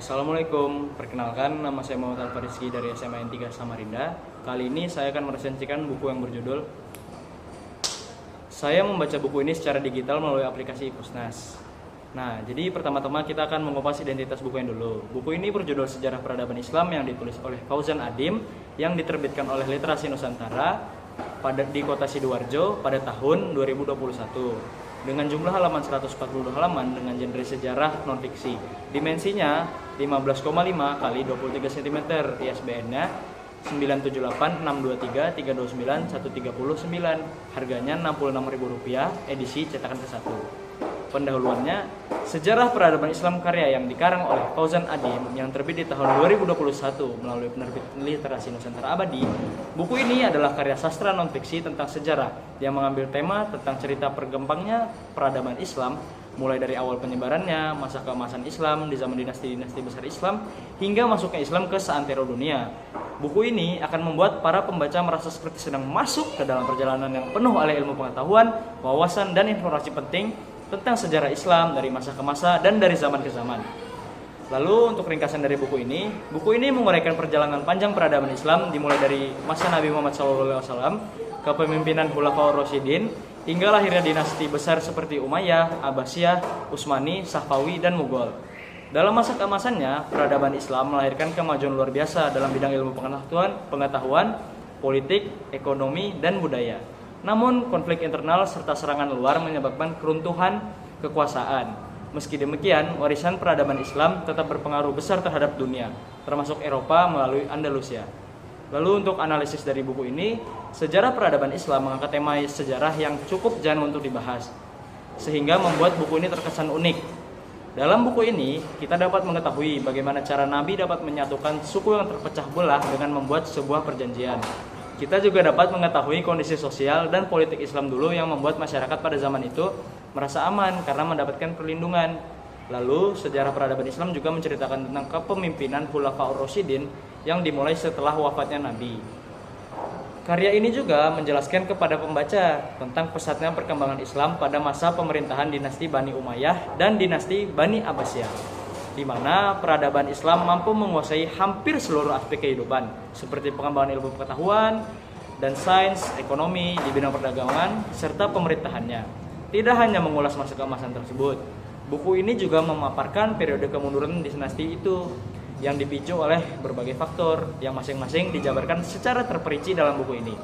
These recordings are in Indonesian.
Assalamualaikum, perkenalkan nama saya Muhammad Alfariski dari SMA N3 Samarinda. Kali ini saya akan meresensikan buku yang berjudul Saya membaca buku ini secara digital melalui aplikasi Pusnas. Nah, jadi pertama-tama kita akan mengupas identitas buku yang dulu. Buku ini berjudul Sejarah Peradaban Islam yang ditulis oleh Fauzan Adim yang diterbitkan oleh Literasi Nusantara di Kota Sidoarjo pada tahun 2021. Dengan jumlah halaman 142 halaman dengan genre sejarah non-fiksi. Dimensinya 15,5 kali 23 cm, ISBN-nya 978623329 Harganya Rp66.000, edisi cetakan ke-1. Pendahuluannya, Sejarah Peradaban Islam karya yang dikarang oleh Fauzan Adim yang terbit di tahun 2021 melalui penerbit Literasi Nusantara Abadi. Buku ini adalah karya sastra non-fiksi tentang sejarah yang mengambil tema tentang cerita perkembangnya peradaban Islam, mulai dari awal penyebarannya, masa keemasan Islam di zaman dinasti-dinasti besar Islam, hingga masuknya Islam ke seantero dunia. Buku ini akan membuat para pembaca merasa seperti sedang masuk ke dalam perjalanan yang penuh oleh ilmu pengetahuan, wawasan, dan informasi penting tentang sejarah Islam dari masa ke masa dan dari zaman ke zaman. Lalu untuk ringkasan dari buku ini menguraikan perjalanan panjang peradaban Islam dimulai dari masa Nabi Muhammad SAW, kepemimpinan Khulafaur Rasyidin, hingga lahirnya dinasti besar seperti Umayyah, Abbasiyah, Utsmani, Safawi, dan Mughal. Dalam masa keemasannya, peradaban Islam melahirkan kemajuan luar biasa dalam bidang ilmu pengetahuan, politik, ekonomi, dan budaya. Namun, konflik internal serta serangan luar menyebabkan keruntuhan kekuasaan. Meski demikian, warisan peradaban Islam tetap berpengaruh besar terhadap dunia, termasuk Eropa melalui Andalusia. Lalu untuk analisis dari buku ini, Sejarah Peradaban Islam mengangkat tema sejarah yang cukup jauh untuk dibahas, sehingga membuat buku ini terkesan unik. Dalam buku ini, kita dapat mengetahui bagaimana cara Nabi dapat menyatukan suku yang terpecah belah dengan membuat sebuah perjanjian. Kita juga dapat mengetahui kondisi sosial dan politik Islam dulu yang membuat masyarakat pada zaman itu merasa aman karena mendapatkan perlindungan. Lalu, sejarah peradaban Islam juga menceritakan tentang kepemimpinan Khulafaur Rasyidin yang dimulai setelah wafatnya Nabi. Karya ini juga menjelaskan kepada pembaca tentang pesatnya perkembangan Islam pada masa pemerintahan dinasti Bani Umayyah dan dinasti Bani Abbasiyah, di mana peradaban Islam mampu menguasai hampir seluruh aspek kehidupan, seperti pengembangan ilmu pengetahuan dan sains, ekonomi, di bidang perdagangan, serta pemerintahannya. Tidak hanya mengulas masa keemasan tersebut, buku ini juga memaparkan periode kemunduran dinasti itu yang dipicu oleh berbagai faktor yang masing-masing dijabarkan secara terperinci dalam buku ini.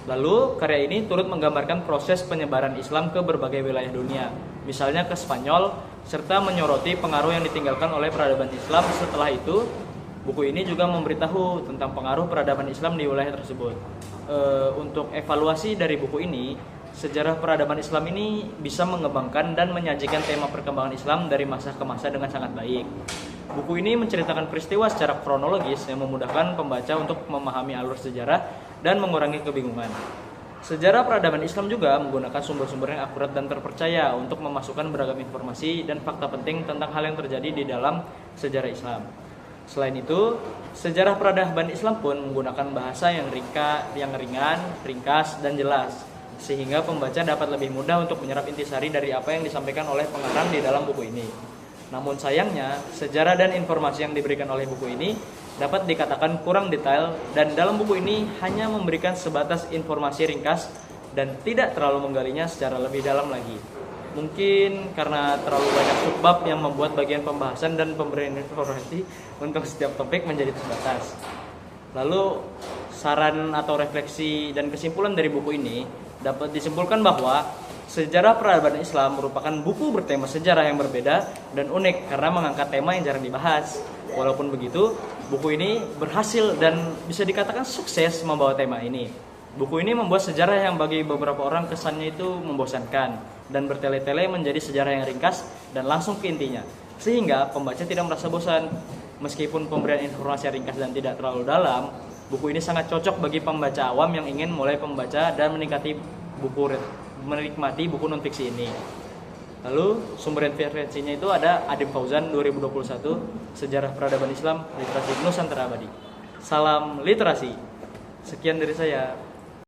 Lalu, karya ini turut menggambarkan proses penyebaran Islam ke berbagai wilayah dunia, misalnya ke Spanyol, serta menyoroti pengaruh yang ditinggalkan oleh peradaban Islam setelah itu. Buku ini juga memberitahu tentang pengaruh peradaban Islam di wilayah tersebut. Untuk evaluasi dari buku ini, sejarah peradaban Islam ini bisa mengembangkan dan menyajikan tema perkembangan Islam dari masa ke masa dengan sangat baik. Buku ini menceritakan peristiwa secara kronologis yang memudahkan pembaca untuk memahami alur sejarah dan mengurangi kebingungan. Sejarah peradaban Islam juga menggunakan sumber-sumber yang akurat dan terpercaya untuk memasukkan beragam informasi dan fakta penting tentang hal yang terjadi di dalam sejarah Islam. Selain itu, sejarah peradaban Islam pun menggunakan bahasa yang ringan, ringkas, dan jelas, sehingga pembaca dapat lebih mudah untuk menyerap intisari dari apa yang disampaikan oleh pengarang di dalam buku ini. Namun sayangnya, sejarah dan informasi yang diberikan oleh buku ini dapat dikatakan kurang detail, dan dalam buku ini hanya memberikan sebatas informasi ringkas dan tidak terlalu menggalinya secara lebih dalam lagi. Mungkin karena terlalu banyak subbab yang membuat bagian pembahasan dan pemberian informasi untuk setiap topik menjadi terbatas. Lalu, saran atau refleksi dan kesimpulan dari buku ini dapat disimpulkan bahwa Sejarah Peradaban Islam merupakan buku bertema sejarah yang berbeda dan unik karena mengangkat tema yang jarang dibahas. Walaupun begitu, buku ini berhasil dan bisa dikatakan sukses membawa tema ini. Buku ini membuat sejarah yang bagi beberapa orang kesannya itu membosankan dan bertele-tele menjadi sejarah yang ringkas dan langsung ke intinya, sehingga pembaca tidak merasa bosan. Meskipun pemberian informasi ringkas dan tidak terlalu dalam, buku ini sangat cocok bagi pembaca awam yang ingin mulai membaca dan menikmati buku non-fiksi ini. Lalu sumber referensinya itu ada Adim Fauzan 2021, Sejarah Peradaban Islam, Literasi Nusantara Abadi. Salam literasi. Sekian dari saya.